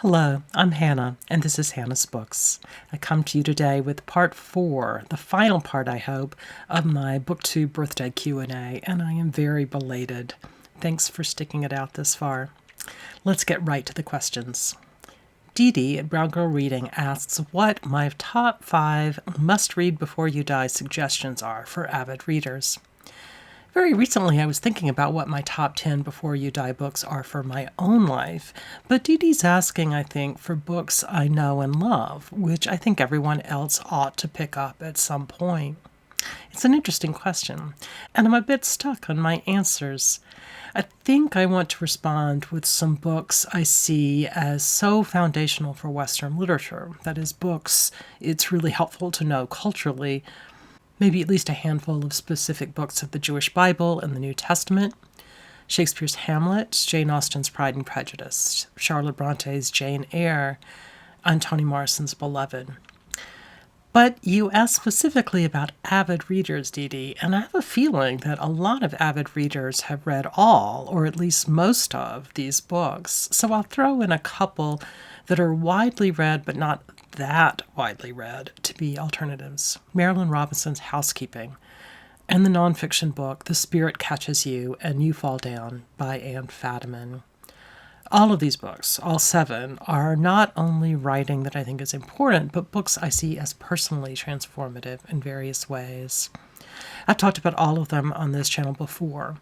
Hello, I'm Hannah, and this is Hannah's Books. I come to you today with part 4, the final part, I hope, of my BookTube birthday Q&A, and I am very belated. Thanks for sticking it out this far. Let's get right to the questions. Dee Dee at Brown Girl Reading asks what my top 5 must-read before you die suggestions are for avid readers. Very recently, I was thinking about what my top 10 before you die books are for my own life, but Dee Dee's asking, I think, for books I know and love, which I think everyone else ought to pick up at some point. It's an interesting question, and I'm a bit stuck on my answers. I think I want to respond with some books I see as so foundational for Western literature. That is, books it's really helpful to know culturally, maybe at least a handful of specific books of the Jewish Bible and the New Testament, Shakespeare's Hamlet, Jane Austen's Pride and Prejudice, Charlotte Bronte's Jane Eyre, and Toni Morrison's Beloved. But you asked specifically about avid readers, Dee Dee, and I have a feeling that a lot of avid readers have read all, or at least most of, these books. So I'll throw in a couple that are widely read but not that widely read to be alternatives. Marilynne Robinson's Housekeeping, and the nonfiction book The Spirit Catches You and You Fall Down by Anne Fadiman. All of these books, all 7, are not only writing that I think is important, but books I see as personally transformative in various ways. I've talked about all of them on this channel before,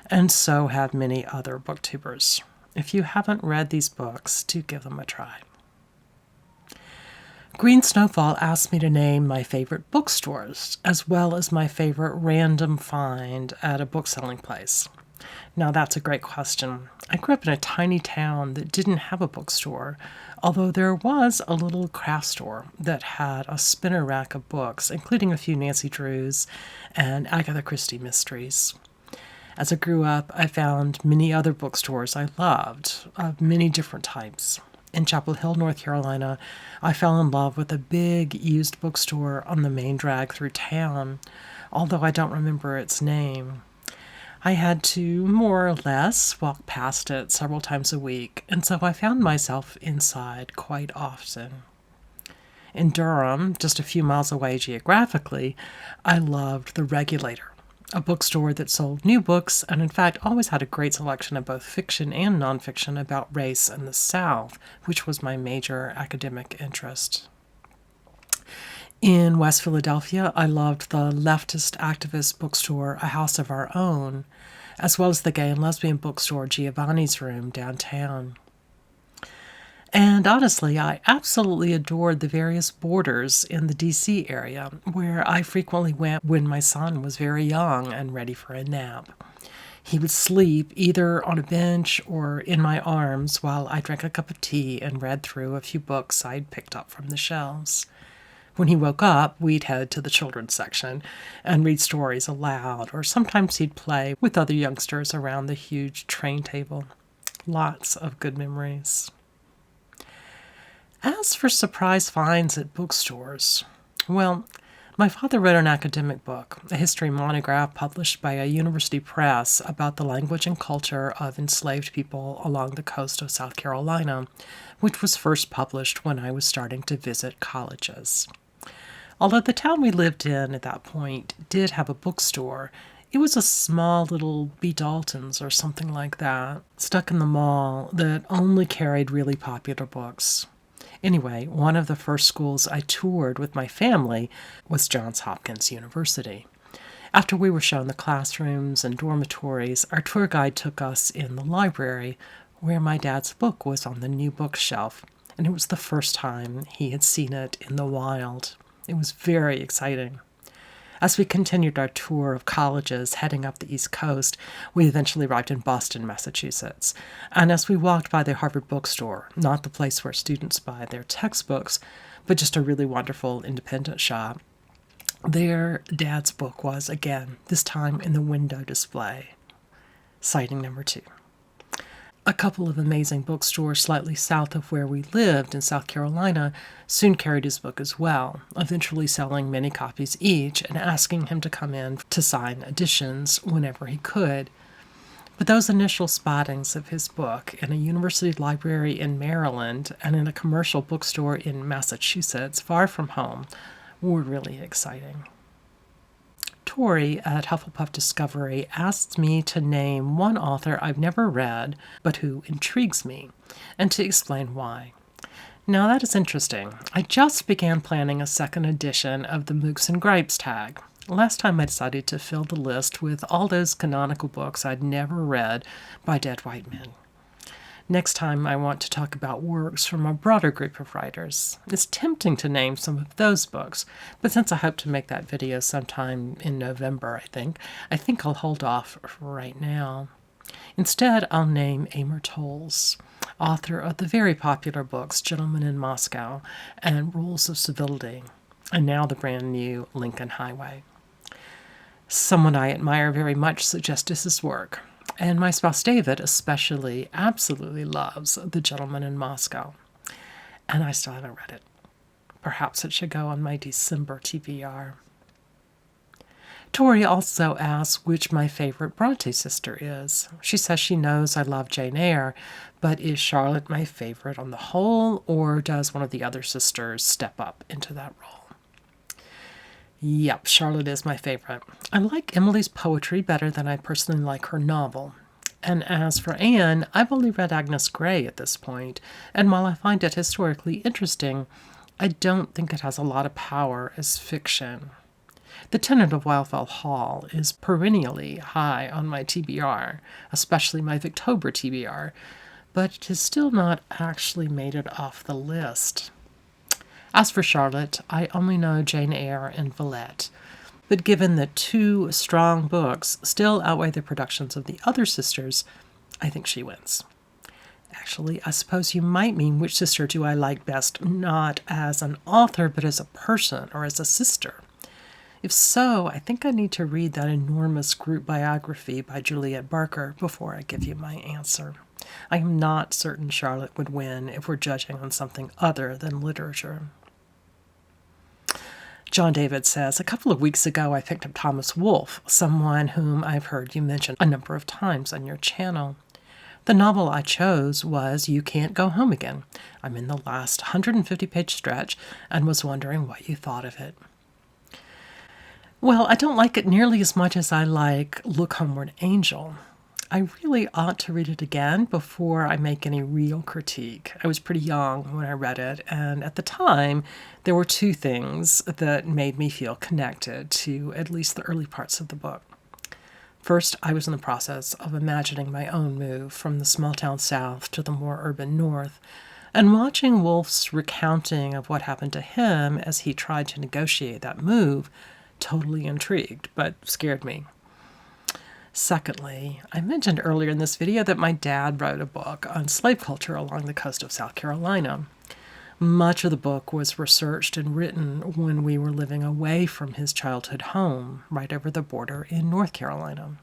and so have many other booktubers. If you haven't read these books, do give them a try. Green Snowfall asked me to name my favorite bookstores, as well as my favorite random find at a bookselling place. Now, that's a great question. I grew up in a tiny town that didn't have a bookstore, although there was a little craft store that had a spinner rack of books, including a few Nancy Drews and Agatha Christie mysteries. As I grew up, I found many other bookstores I loved, of many different types. In Chapel Hill, North Carolina, I fell in love with a big used bookstore on the main drag through town, although I don't remember its name. I had to, more or less, walk past it several times a week, and so I found myself inside quite often. In Durham, just a few miles away geographically, I loved The Regulator, a bookstore that sold new books and in fact always had a great selection of both fiction and nonfiction about race and the South, which was my major academic interest. In West Philadelphia, I loved the leftist activist bookstore A House of Our Own, as well as the gay and lesbian bookstore Giovanni's Room downtown. And honestly, I absolutely adored the various Borders in the D.C. area, where I frequently went when my son was very young and ready for a nap. He would sleep either on a bench or in my arms while I drank a cup of tea and read through a few books I'd picked up from the shelves. When he woke up, we'd head to the children's section and read stories aloud, or sometimes he'd play with other youngsters around the huge train table. Lots of good memories. As for surprise finds at bookstores, well, my father read an academic book, a history monograph published by a university press about the language and culture of enslaved people along the coast of South Carolina, which was first published when I was starting to visit colleges. Although the town we lived in at that point did have a bookstore, it was a small little B. Dalton's or something like that, stuck in the mall that only carried really popular books. Anyway, one of the first schools I toured with my family was Johns Hopkins University. After we were shown the classrooms and dormitories, our tour guide took us in the library, where my dad's book was on the new bookshelf, and it was the first time he had seen it in the wild. It was very exciting. As we continued our tour of colleges heading up the East Coast, we eventually arrived in Boston, Massachusetts. And as we walked by the Harvard bookstore, not the place where students buy their textbooks, but just a really wonderful independent shop, there Dad's book was again, this time in the window display. Sighting number 2. A couple of amazing bookstores slightly south of where we lived in South Carolina soon carried his book as well, eventually selling many copies each and asking him to come in to sign editions whenever he could. But those initial spottings of his book in a university library in Maryland and in a commercial bookstore in Massachusetts, far from home, were really exciting. Tori at Hufflepuff Discovery asks me to name one author I've never read, but who intrigues me, and to explain why. Now that is interesting. I just began planning a second edition of the Mooks and Gripes tag. Last time I decided to fill the list with all those canonical books I'd never read by dead white men. Next time I want to talk about works from a broader group of writers. It's tempting to name some of those books, but since I hope to make that video sometime in November, I think I'll hold off right now. Instead, I'll name Amor Towles, author of the very popular books Gentlemen in Moscow and Rules of Civility, and now the brand new Lincoln Highway. Someone I admire very much suggested his work, and my spouse David especially absolutely loves The Gentleman in Moscow, and I still haven't read it. Perhaps it should go on my December TBR. Tori also asks which my favorite Bronte sister is. She says she knows I love Jane Eyre, but is Charlotte my favorite on the whole, or does one of the other sisters step up into that role? Yep, Charlotte is my favorite. I like Emily's poetry better than I personally like her novel. And as for Anne, I've only read Agnes Grey at this point, and while I find it historically interesting, I don't think it has a lot of power as fiction. The Tenant of Wildfell Hall is perennially high on my TBR, especially my Victober TBR, but it has still not actually made it off the list. As for Charlotte, I only know Jane Eyre and Villette, but given that two strong books still outweigh the productions of the other sisters, I think she wins. Actually, I suppose you might mean which sister do I like best, not as an author, but as a person or as a sister. If so, I think I need to read that enormous group biography by Juliet Barker before I give you my answer. I am not certain Charlotte would win if we're judging on something other than literature. John David says, a couple of weeks ago I picked up Thomas Wolfe, someone whom I've heard you mention a number of times on your channel. The novel I chose was You Can't Go Home Again. I'm in the last 150-page stretch and was wondering what you thought of it. Well, I don't like it nearly as much as I like Look Homeward, Angel. I really ought to read it again before I make any real critique. I was pretty young when I read it, and at the time, there were two things that made me feel connected to at least the early parts of the book. First, I was in the process of imagining my own move from the small-town South to the more urban North, and watching Wolfe's recounting of what happened to him as he tried to negotiate that move totally intrigued, but scared me. Secondly, I mentioned earlier in this video that my dad wrote a book on slave culture along the coast of South Carolina. Much of the book was researched and written when we were living away from his childhood home, right over the border in North Carolina.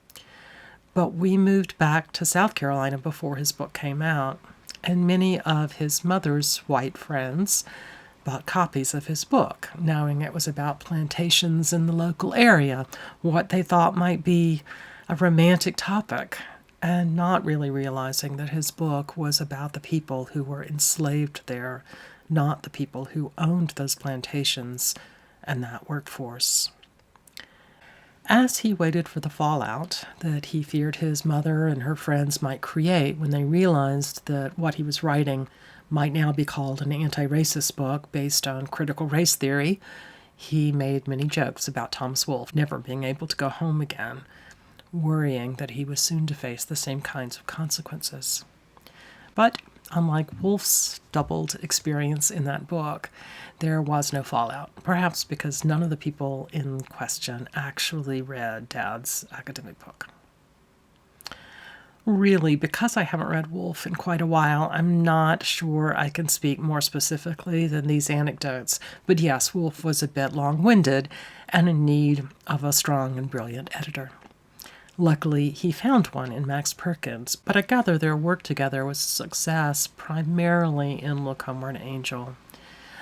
But we moved back to South Carolina before his book came out, and many of his mother's white friends bought copies of his book, knowing it was about plantations in the local area, what they thought might be a romantic topic, and not really realizing that his book was about the people who were enslaved there, not the people who owned those plantations and that workforce. As he waited for the fallout that he feared his mother and her friends might create when they realized that what he was writing might now be called an anti-racist book based on critical race theory, he made many jokes about Thomas Wolfe never being able to go home again, worrying that he was soon to face the same kinds of consequences. But unlike Wolfe's doubled experience in that book, there was no fallout, perhaps because none of the people in question actually read Dad's academic book. Really, because I haven't read Wolfe in quite a while, I'm not sure I can speak more specifically than these anecdotes. But yes, Wolfe was a bit long-winded and in need of a strong and brilliant editor. Luckily, he found one in Max Perkins, but I gather their work together was a success primarily in Look Homeward, Angel.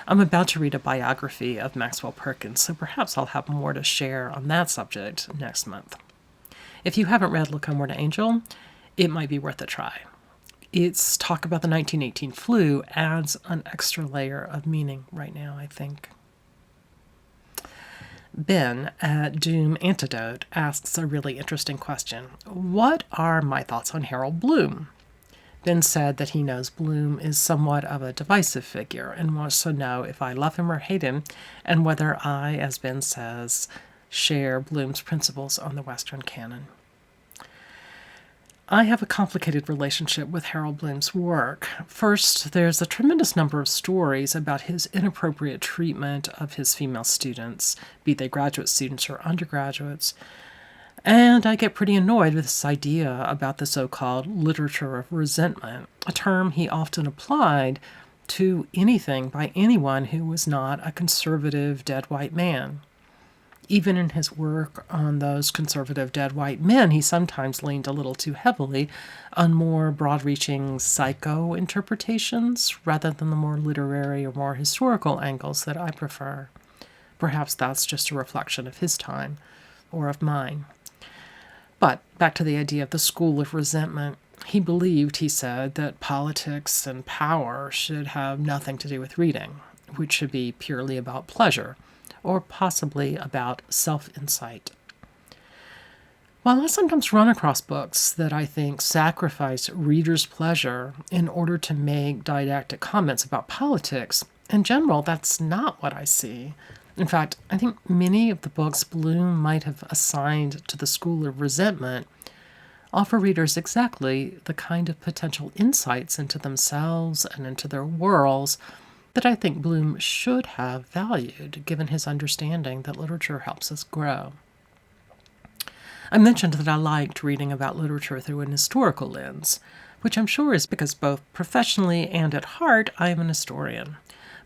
I'm about to read a biography of Maxwell Perkins, so perhaps I'll have more to share on that subject next month. If you haven't read Look Homeward, Angel, it might be worth a try. Its talk about the 1918 flu adds an extra layer of meaning right now, I think. Ben at Doom Antidote asks a really interesting question. What are my thoughts on Harold Bloom? Ben said that he knows Bloom is somewhat of a divisive figure and wants to know if I love him or hate him, and whether I, as Ben says, share Bloom's principles on the Western canon. I have a complicated relationship with Harold Bloom's work. First, there's a tremendous number of stories about his inappropriate treatment of his female students, be they graduate students or undergraduates. And I get pretty annoyed with this idea about the so-called literature of resentment, a term he often applied to anything by anyone who was not a conservative dead white man. Even in his work on those conservative dead white men, he sometimes leaned a little too heavily on more broad-reaching psycho-interpretations rather than the more literary or more historical angles that I prefer. Perhaps that's just a reflection of his time, or of mine. But back to the idea of the school of resentment. He believed, he said, that politics and power should have nothing to do with reading, which should be purely about pleasure, or possibly about self-insight. While I sometimes run across books that I think sacrifice readers' pleasure in order to make didactic comments about politics, in general, that's not what I see. In fact, I think many of the books Bloom might have assigned to the school of resentment offer readers exactly the kind of potential insights into themselves and into their worlds that I think Bloom should have valued, given his understanding that literature helps us grow. I mentioned that I liked reading about literature through an historical lens, which I'm sure is because both professionally and at heart I am an historian.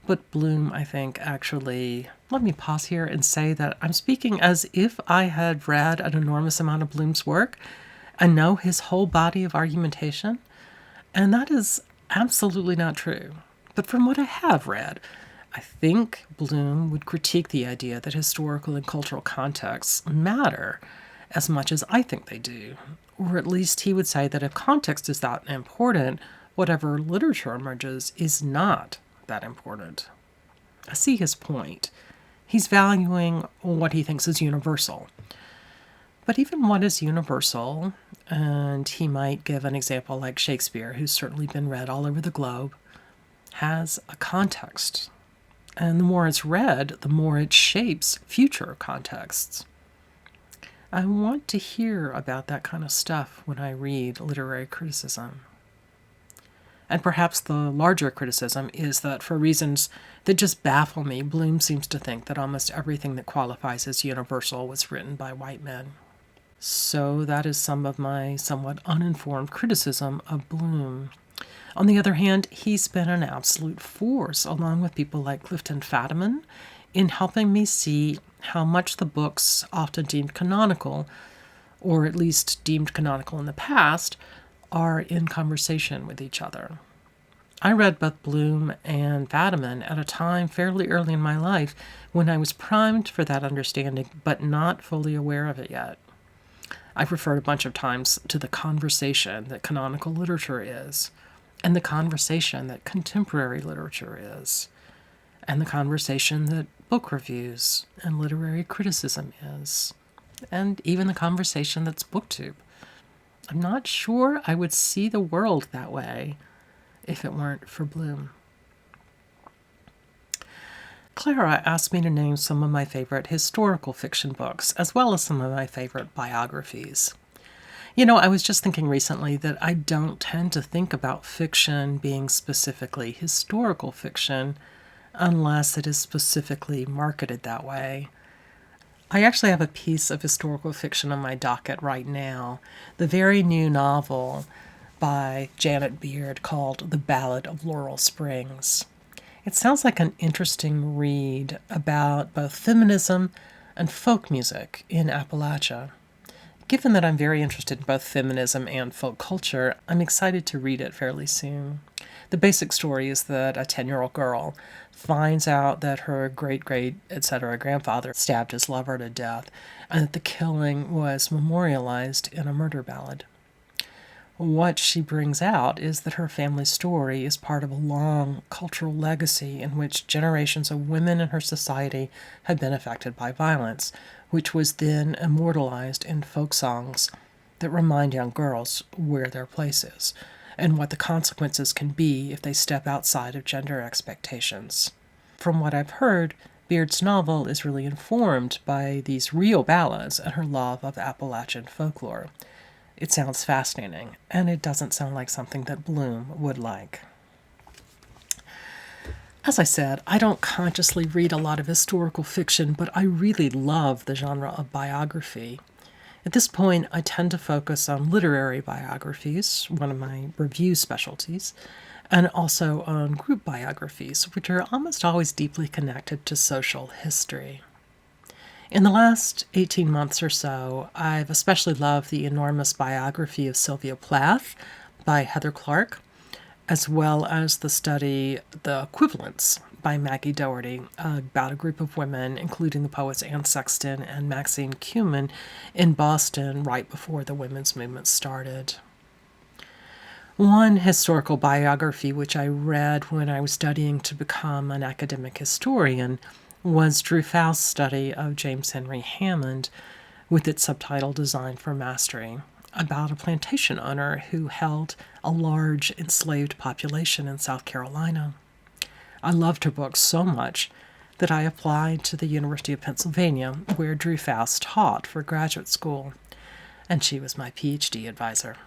But Bloom, I think, actually, let me pause here and say that I'm speaking as if I had read an enormous amount of Bloom's work and know his whole body of argumentation, and that is absolutely not true. But from what I have read, I think Bloom would critique the idea that historical and cultural contexts matter as much as I think they do. Or at least he would say that if context is that important, whatever literature emerges is not that important. I see his point. He's valuing what he thinks is universal. But even what is universal, and he might give an example like Shakespeare, who's certainly been read all over the globe, has a context. And the more it's read, the more it shapes future contexts. I want to hear about that kind of stuff when I read literary criticism. And perhaps the larger criticism is that for reasons that just baffle me, Bloom seems to think that almost everything that qualifies as universal was written by white men. So that is some of my somewhat uninformed criticism of Bloom. On the other hand, he's been an absolute force, along with people like Clifton Fadiman, in helping me see how much the books often deemed canonical, or at least deemed canonical in the past, are in conversation with each other. I read both Bloom and Fadiman at a time fairly early in my life when I was primed for that understanding, but not fully aware of it yet. I've referred a bunch of times to the conversation that canonical literature is, and the conversation that contemporary literature is, and the conversation that book reviews and literary criticism is, and even the conversation that's BookTube. I'm not sure I would see the world that way if it weren't for Bloom. Clara asked me to name some of my favorite historical fiction books, as well as some of my favorite biographies. You know, I was just thinking recently that I don't tend to think about fiction being specifically historical fiction unless it is specifically marketed that way. I actually have a piece of historical fiction on my docket right now, the very new novel by Janet Beard called The Ballad of Laurel Springs. It sounds like an interesting read about both feminism and folk music in Appalachia. Given that I'm very interested in both feminism and folk culture, I'm excited to read it fairly soon. The basic story is that a 10-year-old girl finds out that her great-great, etc. grandfather stabbed his lover to death, and that the killing was memorialized in a murder ballad. What she brings out is that her family's story is part of a long cultural legacy in which generations of women in her society had been affected by violence, which was then immortalized in folk songs that remind young girls where their place is and what the consequences can be if they step outside of gender expectations. From what I've heard, Beard's novel is really informed by these real ballads and her love of Appalachian folklore. It sounds fascinating, and it doesn't sound like something that Bloom would like. As I said, I don't consciously read a lot of historical fiction, but I really love the genre of biography. At this point, I tend to focus on literary biographies, one of my review specialties, and also on group biographies, which are almost always deeply connected to social history. In the last 18 months or so, I've especially loved the enormous biography of Sylvia Plath by Heather Clark, as well as the study The Equivalents by Maggie Doherty about a group of women, including the poets Anne Sexton and Maxine Kumin, in Boston right before the women's movement started. One historical biography which I read when I was studying to become an academic historian was Drew Faust's study of James Henry Hammond, with its subtitle Design for Mastery, about a plantation owner who held a large enslaved population in South Carolina. I loved her book so much that I applied to the University of Pennsylvania, where Drew Faust taught for graduate school, and she was my PhD advisor.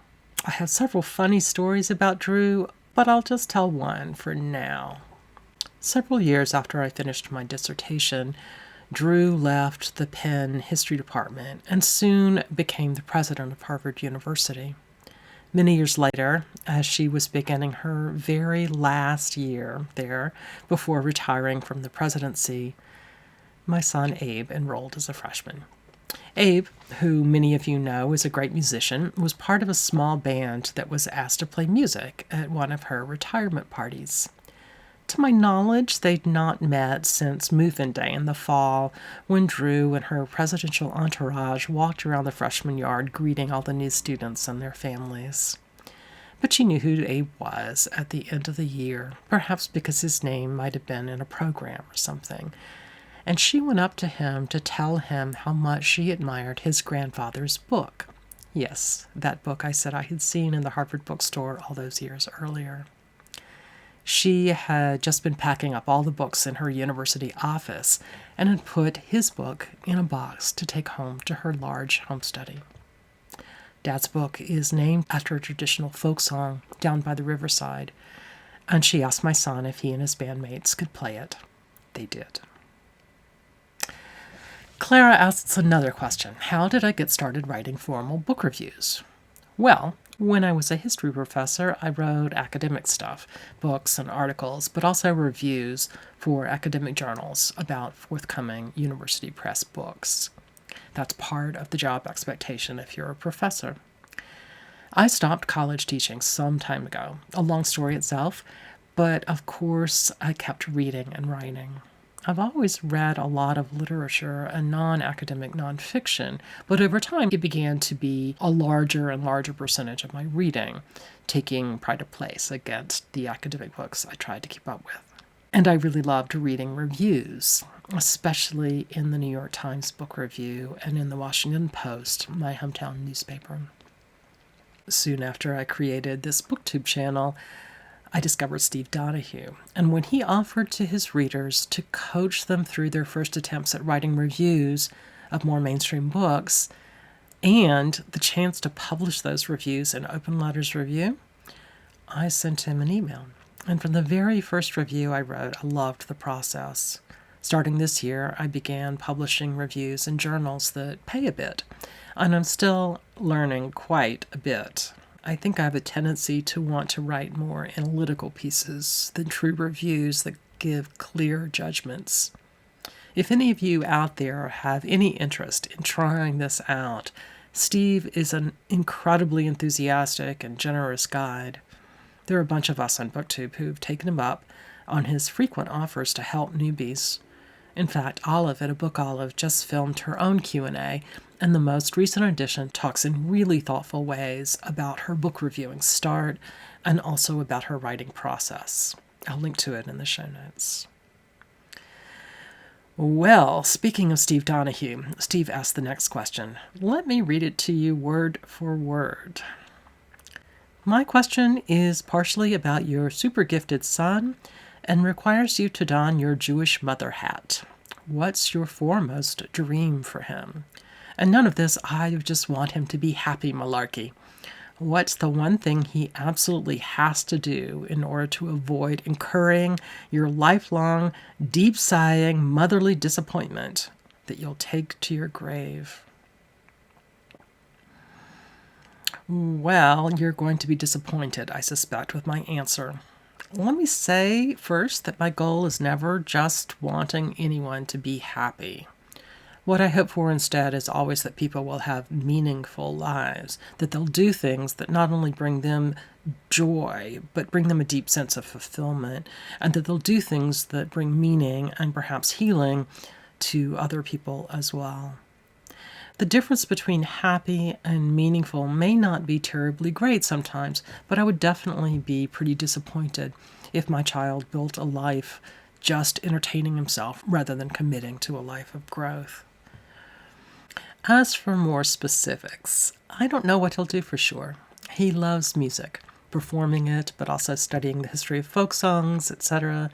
I have several funny stories about Drew, but I'll just tell one for now. Several years after I finished my dissertation, Drew left the Penn History Department and soon became the president of Harvard University. Many years later, as she was beginning her very last year there before retiring from the presidency, my son Abe enrolled as a freshman. Abe, who many of you know is a great musician, was part of a small band that was asked to play music at one of her retirement parties. To my knowledge, they'd not met since move-in day in the fall, when Drew and her presidential entourage walked around the freshman yard greeting all the new students and their families. But she knew who Abe was at the end of the year, perhaps because his name might have been in a program or something, and she went up to him to tell him how much she admired his grandfather's book. Yes, that book I said I had seen in the Harvard bookstore all those years earlier. She had just been packing up all the books in her university office and had put his book in a box to take home to her large home study. Dad's book is named after a traditional folk song down by the riverside, and she asked my son if he and his bandmates could play it. They did. Clara asks another question. How did I get started writing formal book reviews? Well, when I was a history professor, I wrote academic stuff, books and articles, but also reviews for academic journals about forthcoming university press books. That's part of the job expectation if you're a professor. I stopped college teaching some time ago, a long story itself, but of course I kept reading and writing. I've always read a lot of literature and non-academic nonfiction, but over time it began to be a larger and larger percentage of my reading, taking pride of place against the academic books I tried to keep up with. And I really loved reading reviews, especially in the New York Times Book Review and in the Washington Post, my hometown newspaper. Soon after I created this BookTube channel, I discovered Steve Donahue, and when he offered to his readers to coach them through their first attempts at writing reviews of more mainstream books, and the chance to publish those reviews in Open Letters Review, I sent him an email. And from the very first review I wrote, I loved the process. Starting this year, I began publishing reviews in journals that pay a bit, and I'm still learning quite a bit. I think I have a tendency to want to write more analytical pieces than true reviews that give clear judgments. If any of you out there have any interest in trying this out, Steve is an incredibly enthusiastic and generous guide. There are a bunch of us on BookTube who've taken him up on his frequent offers to help newbies. In fact, Olive at A Book Olive just filmed her own Q&A and the most recent edition talks in really thoughtful ways about her book reviewing start and also about her writing process. I'll link to it in the show notes. Well, speaking of Steve Donahue, Steve asked the next question. Let me read it to you word for word. My question is partially about your super gifted son and requires you to don your Jewish mother hat. What's your foremost dream for him? And none of this, I just want him to be happy malarkey. What's the one thing he absolutely has to do in order to avoid incurring your lifelong, deep-sighing, motherly disappointment that you'll take to your grave? Well, you're going to be disappointed, I suspect, with my answer. Let me say first that my goal is never just wanting anyone to be happy. What I hope for instead is always that people will have meaningful lives, that they'll do things that not only bring them joy, but bring them a deep sense of fulfillment, and that they'll do things that bring meaning and perhaps healing to other people as well. The difference between happy and meaningful may not be terribly great sometimes, but I would definitely be pretty disappointed if my child built a life just entertaining himself rather than committing to a life of growth. As for more specifics, I don't know what he'll do for sure. He loves music, performing it, but also studying the history of folk songs, etc.,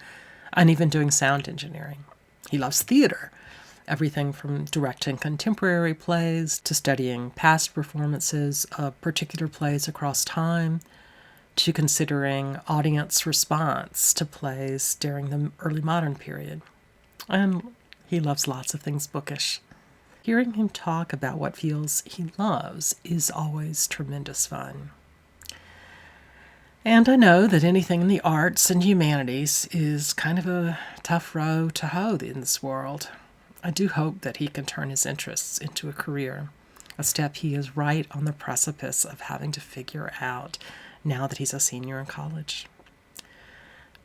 and even doing sound engineering. He loves theater, everything from directing contemporary plays to studying past performances of particular plays across time, to considering audience response to plays during the early modern period. And he loves lots of things bookish. Hearing him talk about what fields he loves is always tremendous fun. And I know that anything in the arts and humanities is kind of a tough row to hoe in this world. I do hope that he can turn his interests into a career, a step he is right on the precipice of having to figure out now that he's a senior in college.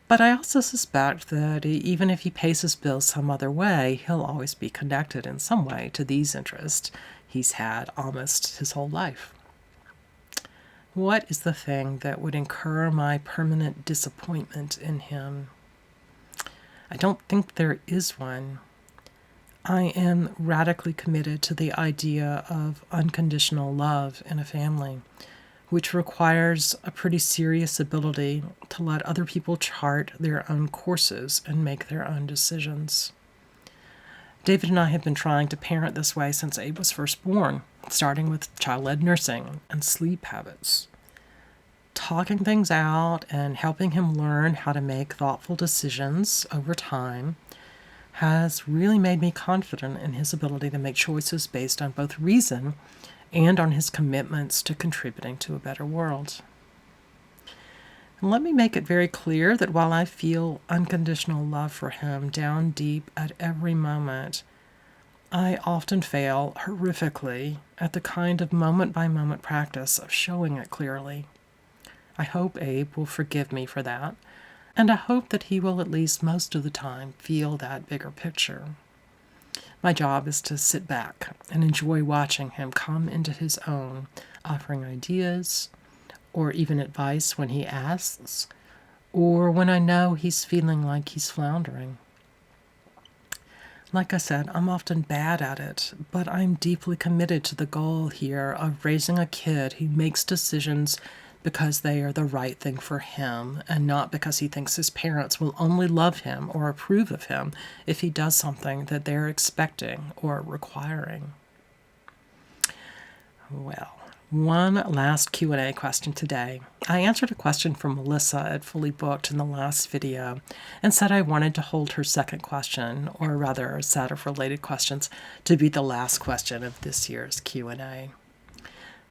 But I also suspect that even if he pays his bills some other way, he'll always be connected in some way to these interests he's had almost his whole life. What is the thing that would incur my permanent disappointment in him? I don't think there is one. I am radically committed to the idea of unconditional love in a family, which requires a pretty serious ability to let other people chart their own courses and make their own decisions. David and I have been trying to parent this way since Abe was first born, starting with child-led nursing and sleep habits. Talking things out and helping him learn how to make thoughtful decisions over time has really made me confident in his ability to make choices based on both reason and on his commitments to contributing to a better world. And let me make it very clear that while I feel unconditional love for him down deep at every moment, I often fail horrifically at the kind of moment-by-moment practice of showing it clearly. I hope Abe will forgive me for that, and I hope that he will at least most of the time feel that bigger picture. My job is to sit back and enjoy watching him come into his own, offering ideas or even advice when he asks, or when I know he's feeling like he's floundering. Like I said, I'm often bad at it, but I'm deeply committed to the goal here of raising a kid who makes decisions because they are the right thing for him and not because he thinks his parents will only love him or approve of him if he does something that they're expecting or requiring. Well, one last Q&A question today. I answered a question from Melissa at Fully Booked in the last video and said I wanted to hold her second question, or rather a set of related questions, to be the last question of this year's Q&A.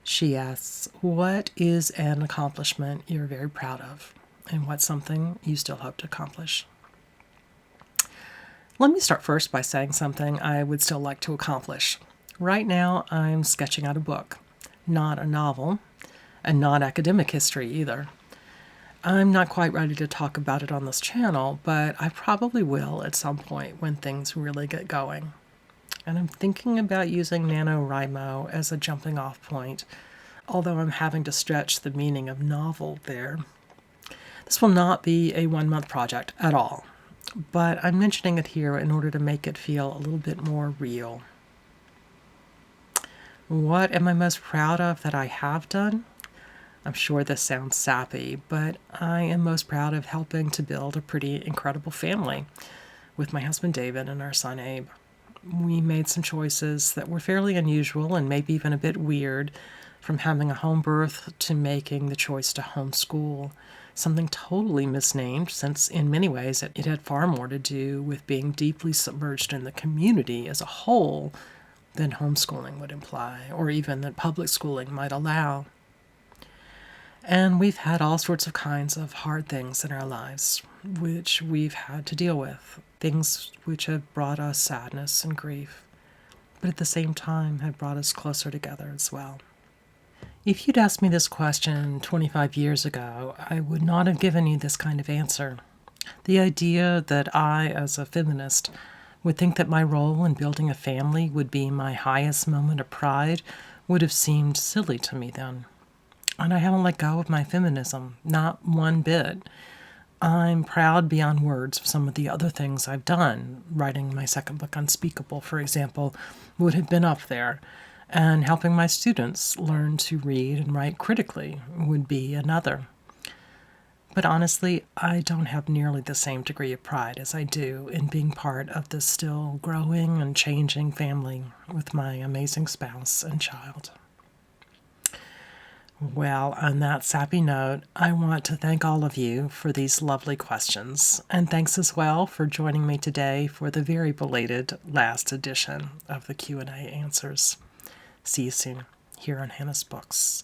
She asks, what is an accomplishment you're very proud of, and what's something you still hope to accomplish? Let me start first by saying something I would still like to accomplish. Right now, I'm sketching out a book, not a novel, and not academic history either. I'm not quite ready to talk about it on this channel, but I probably will at some point when things really get going. and I'm thinking about using NaNoWriMo as a jumping off point, although I'm having to stretch the meaning of novel there. This will not be a 1-month project at all, but I'm mentioning it here in order to make it feel a little bit more real. What am I most proud of that I have done? I'm sure this sounds sappy, but I am most proud of helping to build a pretty incredible family with my husband David and our son Abe. We made some choices that were fairly unusual and maybe even a bit weird, from having a home birth to making the choice to homeschool, something totally misnamed since in many ways it had far more to do with being deeply submerged in the community as a whole than homeschooling would imply, or even that public schooling might allow. And we've had all sorts of kinds of hard things in our lives, which we've had to deal with, things which have brought us sadness and grief, but at the same time have brought us closer together as well. If you'd asked me this question 25 years ago, I would not have given you this kind of answer. The idea that I, as a feminist, would think that my role in building a family would be my highest moment of pride would have seemed silly to me then. And I haven't let go of my feminism, not one bit. I'm proud beyond words of some of the other things I've done. Writing my second book, Unspeakable, for example, would have been up there. And helping my students learn to read and write critically would be another. But honestly, I don't have nearly the same degree of pride as I do in being part of this still growing and changing family with my amazing spouse and child. Well, on that sappy note, I want to thank all of you for these lovely questions, and thanks as well for joining me today for the very belated last edition of the Q&A Answers. See you soon here on Hannah's Books.